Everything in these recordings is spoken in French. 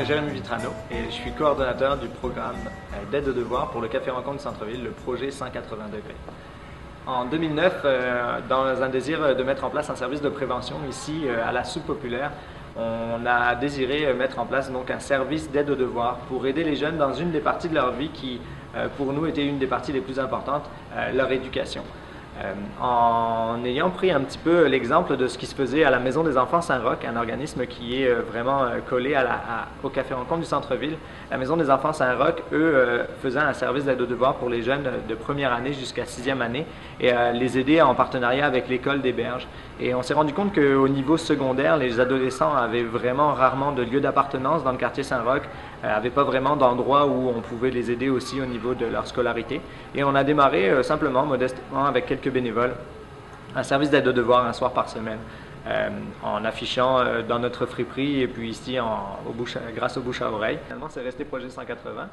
Jérémy Vitrano et je suis coordonnateur du programme d'aide aux devoirs pour le Café Rencontre du Centre-Ville, le projet 180 degrés. En 2009, dans un désir de mettre en place un service de prévention ici à la Soupe Populaire, on a désiré mettre en place donc un service d'aide aux devoirs pour aider les jeunes dans une des parties de leur vie qui, pour nous, était une des parties les plus importantes, leur éducation. En ayant pris un petit peu l'exemple de ce qui se faisait à la Maison des Enfants Saint-Roch, un organisme qui est vraiment collé au Café Rencontre du Centre-Ville, la Maison des Enfants Saint-Roch, eux, faisaient un service d'aide aux devoirs pour les jeunes de première année jusqu'à sixième année et les aider en partenariat avec l'école des Berges. Et on s'est rendu compte qu'au niveau secondaire, les adolescents avaient vraiment rarement de lieu d'appartenance dans le quartier Saint-Roch, n'avaient pas vraiment d'endroit où on pouvait les aider aussi au niveau de leur scolarité. Et on a démarré simplement, modestement, avec quelques bénévoles, un service d'aide aux devoirs un soir par semaine, en affichant dans notre friperie et puis ici grâce aux bouche à oreille. Finalement, c'est resté projet 180.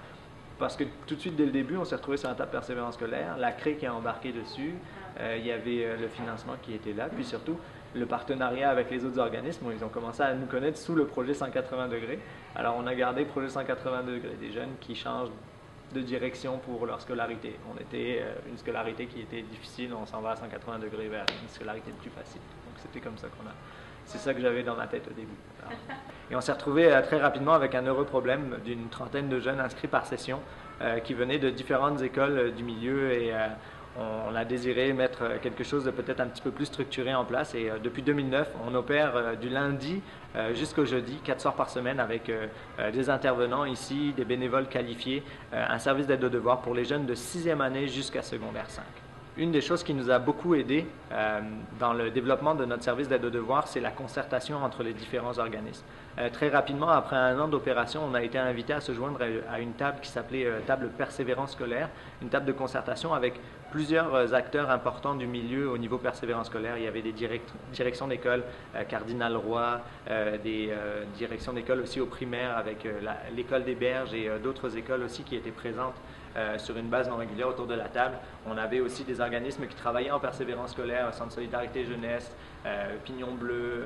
Parce que tout de suite, dès le début, on s'est retrouvé sur la table persévérance scolaire, la CRE qui a embarqué dessus, il y avait le financement qui était là, puis surtout le partenariat avec les autres organismes. Ils ont commencé à nous connaître sous le projet 180 degrés. Alors on a gardé projet 180 degrés, des jeunes qui changent de direction pour leur scolarité. On était une scolarité qui était difficile, on s'en va à 180 degrés vers une scolarité plus facile. Donc c'était comme ça c'est ça que j'avais dans ma tête au début. Alors, et on s'est retrouvé très rapidement avec un heureux problème d'une trentaine de jeunes inscrits par session qui venaient de différentes écoles du milieu et on a désiré mettre quelque chose de peut-être un petit peu plus structuré en place. Et depuis 2009, on opère du lundi jusqu'au jeudi, 4 soirs par semaine avec des intervenants ici, des bénévoles qualifiés, un service d'aide aux devoirs pour les jeunes de 6e année jusqu'à secondaire 5. Une des choses qui nous a beaucoup aidé dans le développement de notre service d'aide aux devoirs, c'est la concertation entre les différents organismes. Très rapidement, après un an d'opération, on a été invité à se joindre à une table qui s'appelait table persévérance scolaire, une table de concertation avec plusieurs acteurs importants du milieu au niveau persévérance scolaire. Il y avait des directions d'école, Cardinal Roy, des directions d'école aussi au primaire avec l'école des Berges et d'autres écoles aussi qui étaient présentes sur une base non régulière autour de la table. On avait aussi des organismes qui travaillaient en persévérance scolaire, Centre Solidarité Jeunesse, Pignon Bleu,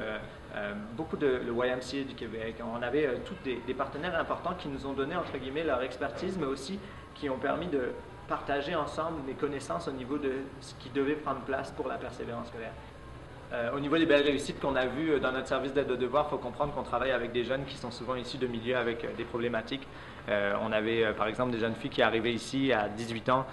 beaucoup de le YMCA du Québec. On avait tous des partenaires importants qui nous ont donné, entre guillemets, leur expertise, mais aussi qui ont permis de partager ensemble les connaissances au niveau de ce qui devait prendre place pour la persévérance scolaire. Au niveau des belles réussites qu'on a vues dans notre service d'aide aux devoirs, il faut comprendre qu'on travaille avec des jeunes qui sont souvent issus de milieux avec des problématiques. On avait par exemple des jeunes filles qui arrivaient ici à 18 ans,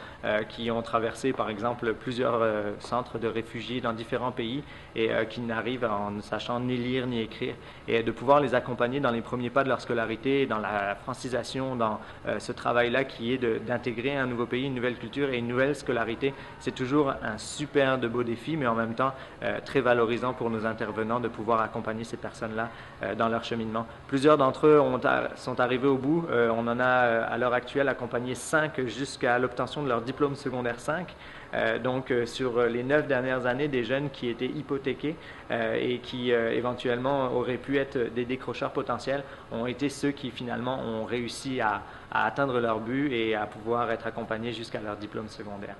qui ont traversé par exemple plusieurs centres de réfugiés dans différents pays et qui n'arrivent en ne sachant ni lire ni écrire. Et de pouvoir les accompagner dans les premiers pas de leur scolarité, dans la francisation, dans ce travail-là qui est d'intégrer un nouveau pays, une nouvelle culture et une nouvelle scolarité, c'est toujours un super de beau défi, mais en même temps très valorisant pour nos intervenants de pouvoir accompagner ces personnes-là dans leur cheminement. Plusieurs d'entre eux sont arrivés au bout. On en a à l'heure actuelle accompagné 5 jusqu'à l'obtention de leur diplôme secondaire 5. Donc sur les 9 dernières années, des jeunes qui étaient hypothéqués et qui éventuellement auraient pu être des décrocheurs potentiels ont été ceux qui finalement ont réussi à atteindre leur but et à pouvoir être accompagnés jusqu'à leur diplôme secondaire.